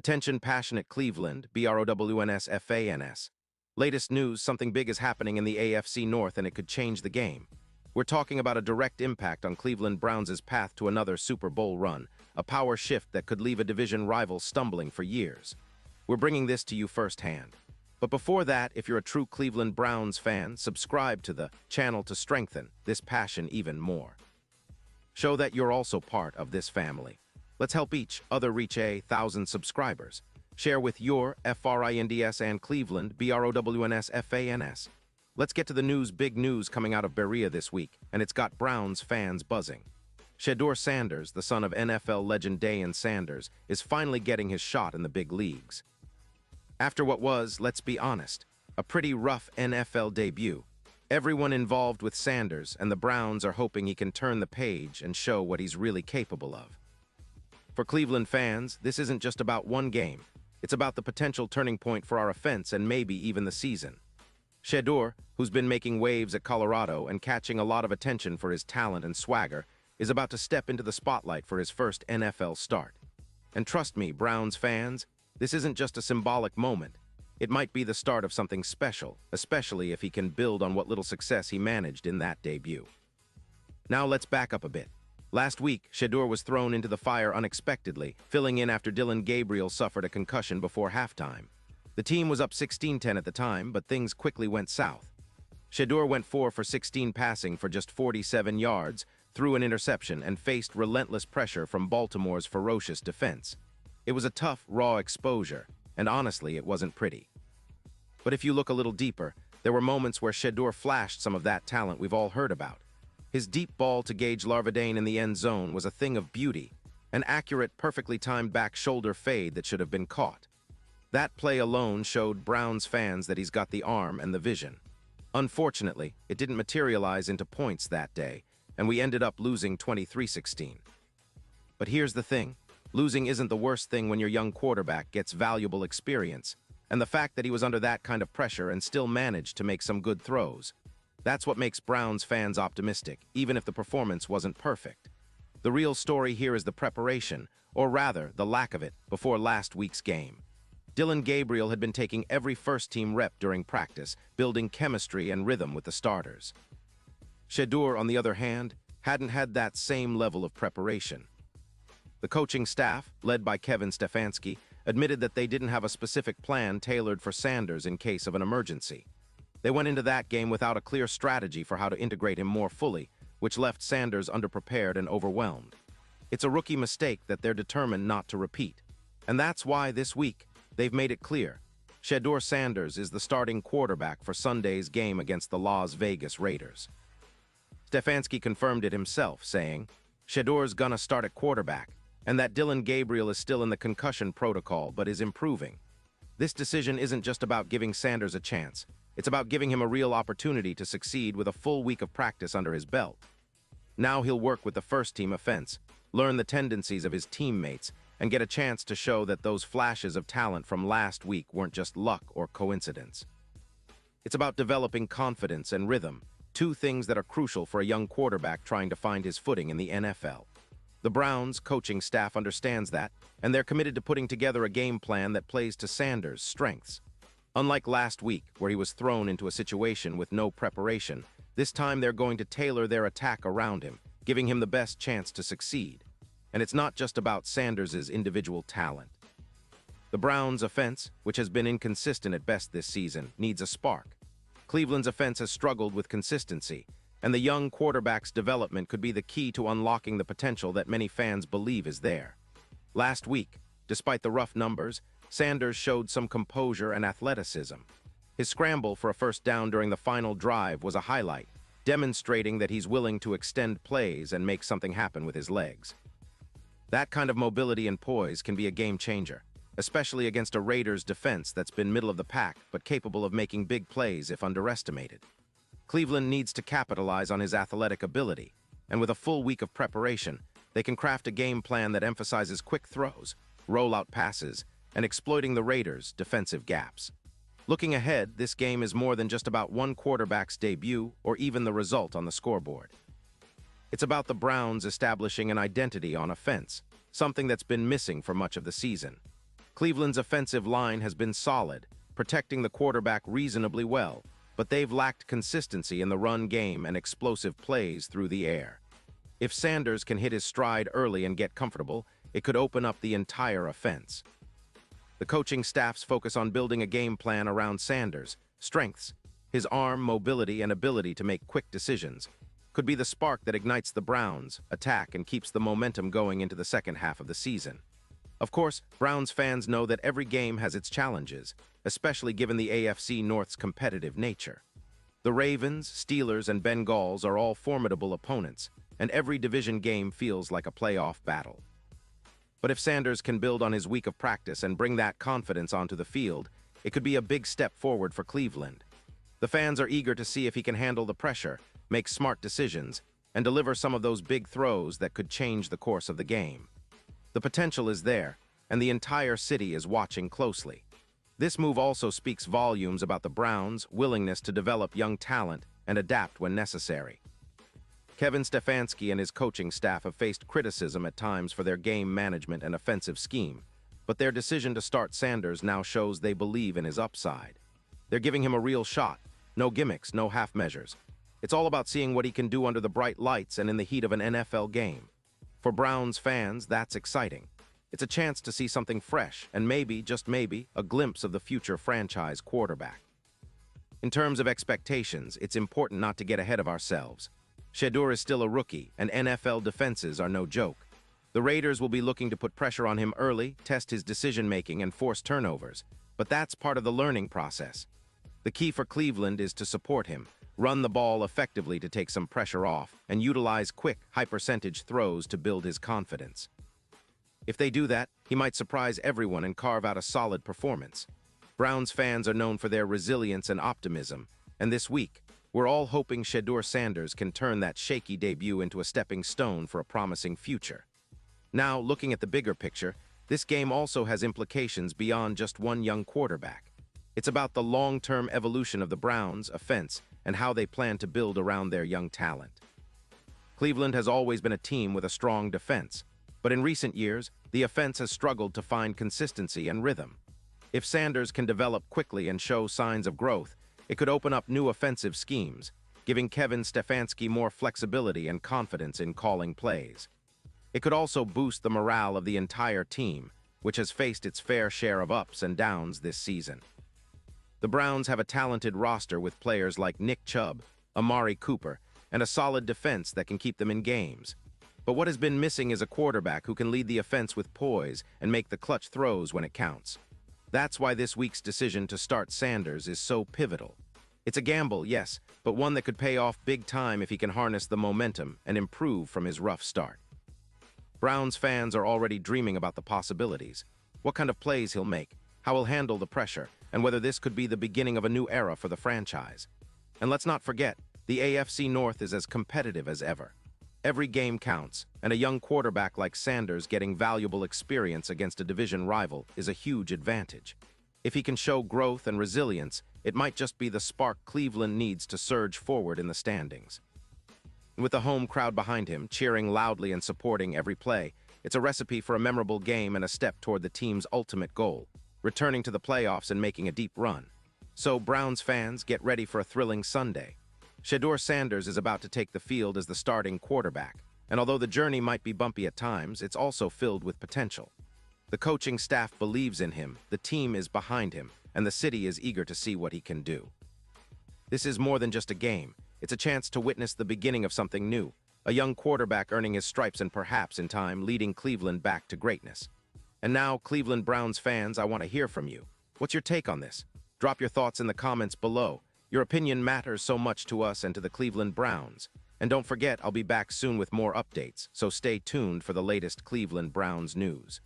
Attention passionate Cleveland, BROWNS. Latest news, something big is happening in the AFC North and it could change the game. We're talking about a direct impact on Cleveland Browns' path to another Super Bowl run, a power shift that could leave a division rival stumbling for years. We're bringing this to you firsthand. But before that, if you're a true Cleveland Browns fan, subscribe to the channel to strengthen this passion even more. Show that you're also part of this family. Let's help each other reach 1,000 subscribers. Share with your FRINDS and Cleveland, BROWNS. Let's get to the news. Big news coming out of Berea this week, and it's got Browns fans buzzing. Shedeur Sanders, the son of NFL legend Deion Sanders, is finally getting his shot in the big leagues. After what was, let's be honest, a pretty rough NFL debut, everyone involved with Sanders and the Browns are hoping he can turn the page and show what he's really capable of. For Cleveland fans, this isn't just about one game. It's about the potential turning point for our offense and maybe even the season. Shedeur, who's been making waves at Colorado and catching a lot of attention for his talent and swagger, is about to step into the spotlight for his first NFL start. And trust me, Browns fans, this isn't just a symbolic moment. It might be the start of something special, especially if he can build on what little success he managed in that debut. Now let's back up a bit. Last week, Shedeur was thrown into the fire unexpectedly, filling in after Dillon Gabriel suffered a concussion before halftime. The team was up 16-10 at the time, but things quickly went south. Shedeur went 4 for 16 passing for just 47 yards, threw an interception, and faced relentless pressure from Baltimore's ferocious defense. It was a tough, raw exposure, and honestly, it wasn't pretty. But if you look a little deeper, there were moments where Shedeur flashed some of that talent we've all heard about. His deep ball to Gage Larvadain in the end zone was a thing of beauty, an accurate, perfectly timed back shoulder fade that should have been caught. That play alone showed Browns fans that he's got the arm and the vision. Unfortunately, it didn't materialize into points that day, and we ended up losing 23-16. But here's the thing. Losing isn't the worst thing when your young quarterback gets valuable experience, and the fact that he was under that kind of pressure and still managed to make some good throws. That's what makes Browns fans optimistic, even if the performance wasn't perfect. The real story here is the preparation, or rather, the lack of it, before last week's game. Dillon Gabriel had been taking every first-team rep during practice, building chemistry and rhythm with the starters. Shedeur, on the other hand, hadn't had that same level of preparation. The coaching staff, led by Kevin Stefanski, admitted that they didn't have a specific plan tailored for Sanders in case of an emergency. They went into that game without a clear strategy for how to integrate him more fully, which left Sanders underprepared and overwhelmed. It's a rookie mistake that they're determined not to repeat. And that's why this week, they've made it clear. Shedeur Sanders is the starting quarterback for Sunday's game against the Las Vegas Raiders. Stefanski confirmed it himself, saying, "Shedeur's gonna start at quarterback, and that Dillon Gabriel is still in the concussion protocol but is improving." This decision isn't just about giving Sanders a chance. It's about giving him a real opportunity to succeed with a full week of practice under his belt. Now he'll work with the first-team offense, learn the tendencies of his teammates, and get a chance to show that those flashes of talent from last week weren't just luck or coincidence. It's about developing confidence and rhythm, two things that are crucial for a young quarterback trying to find his footing in the NFL. The Browns' coaching staff understands that, and they're committed to putting together a game plan that plays to Sanders' strengths. Unlike last week, where he was thrown into a situation with no preparation, this time they're going to tailor their attack around him, giving him the best chance to succeed. And it's not just about Sanders' individual talent. The Browns' offense, which has been inconsistent at best this season, needs a spark. Cleveland's offense has struggled with consistency, and the young quarterback's development could be the key to unlocking the potential that many fans believe is there. Last week, despite the rough numbers, Sanders showed some composure and athleticism. His scramble for a first down during the final drive was a highlight, demonstrating that he's willing to extend plays and make something happen with his legs. That kind of mobility and poise can be a game changer, especially against a Raiders defense that's been middle of the pack but capable of making big plays if underestimated. Cleveland needs to capitalize on his athletic ability, and with a full week of preparation, they can craft a game plan that emphasizes quick throws, rollout passes, and exploiting the Raiders' defensive gaps. Looking ahead, this game is more than just about one quarterback's debut or even the result on the scoreboard. It's about the Browns establishing an identity on offense, something that's been missing for much of the season. Cleveland's offensive line has been solid, protecting the quarterback reasonably well, but they've lacked consistency in the run game and explosive plays through the air. If Sanders can hit his stride early and get comfortable, it could open up the entire offense. The coaching staff's focus on building a game plan around Sanders' strengths, his arm, mobility, and ability to make quick decisions, could be the spark that ignites the Browns' attack and keeps the momentum going into the second half of the season. Of course, Browns fans know that every game has its challenges, especially given the AFC North's competitive nature. The Ravens, Steelers, and Bengals are all formidable opponents, and every division game feels like a playoff battle. But if Sanders can build on his week of practice and bring that confidence onto the field, it could be a big step forward for Cleveland. The fans are eager to see if he can handle the pressure, make smart decisions, and deliver some of those big throws that could change the course of the game. The potential is there, and the entire city is watching closely. This move also speaks volumes about the Browns' willingness to develop young talent and adapt when necessary. Kevin Stefanski and his coaching staff have faced criticism at times for their game management and offensive scheme, but their decision to start Sanders now shows they believe in his upside. They're giving him a real shot, no gimmicks, no half measures. It's all about seeing what he can do under the bright lights and in the heat of an NFL game. For Browns fans, that's exciting. It's a chance to see something fresh and maybe, just maybe, a glimpse of the future franchise quarterback. In terms of expectations, it's important not to get ahead of ourselves. Shedeur is still a rookie, and NFL defenses are no joke. The Raiders will be looking to put pressure on him early, test his decision-making, and force turnovers. But that's part of the learning process. The key for Cleveland is to support him, run the ball effectively to take some pressure off, and utilize quick, high-percentage throws to build his confidence. If they do that, he might surprise everyone and carve out a solid performance. Browns fans are known for their resilience and optimism, and this week, we're all hoping Shedeur Sanders can turn that shaky debut into a stepping stone for a promising future. Now, looking at the bigger picture, this game also has implications beyond just one young quarterback. It's about the long-term evolution of the Browns' offense and how they plan to build around their young talent. Cleveland has always been a team with a strong defense, but in recent years, the offense has struggled to find consistency and rhythm. If Sanders can develop quickly and show signs of growth, it could open up new offensive schemes, giving Kevin Stefanski more flexibility and confidence in calling plays. It could also boost the morale of the entire team, which has faced its fair share of ups and downs this season. The Browns have a talented roster with players like Nick Chubb, Amari Cooper, and a solid defense that can keep them in games. But what has been missing is a quarterback who can lead the offense with poise and make the clutch throws when it counts. That's why this week's decision to start Sanders is so pivotal. It's a gamble, yes, but one that could pay off big time if he can harness the momentum and improve from his rough start. Browns fans are already dreaming about the possibilities. What kind of plays he'll make, how he'll handle the pressure, and whether this could be the beginning of a new era for the franchise. And let's not forget, the AFC North is as competitive as ever. Every game counts, and a young quarterback like Sanders getting valuable experience against a division rival is a huge advantage. If he can show growth and resilience, it might just be the spark Cleveland needs to surge forward in the standings. With the home crowd behind him, cheering loudly and supporting every play, it's a recipe for a memorable game and a step toward the team's ultimate goal, returning to the playoffs and making a deep run. So, Browns fans, get ready for a thrilling Sunday. Shedeur Sanders is about to take the field as the starting quarterback, and although the journey might be bumpy at times, it's also filled with potential. The coaching staff believes in him, the team is behind him, and the city is eager to see what he can do. This is more than just a game. It's a chance to witness the beginning of something new, a young quarterback earning his stripes and perhaps, in time, leading Cleveland back to greatness. And now, Cleveland Browns fans, I want to hear from you. What's your take on this? Drop your thoughts in the comments below. Your opinion matters so much to us and to the Cleveland Browns. And don't forget, I'll be back soon with more updates, so stay tuned for the latest Cleveland Browns news.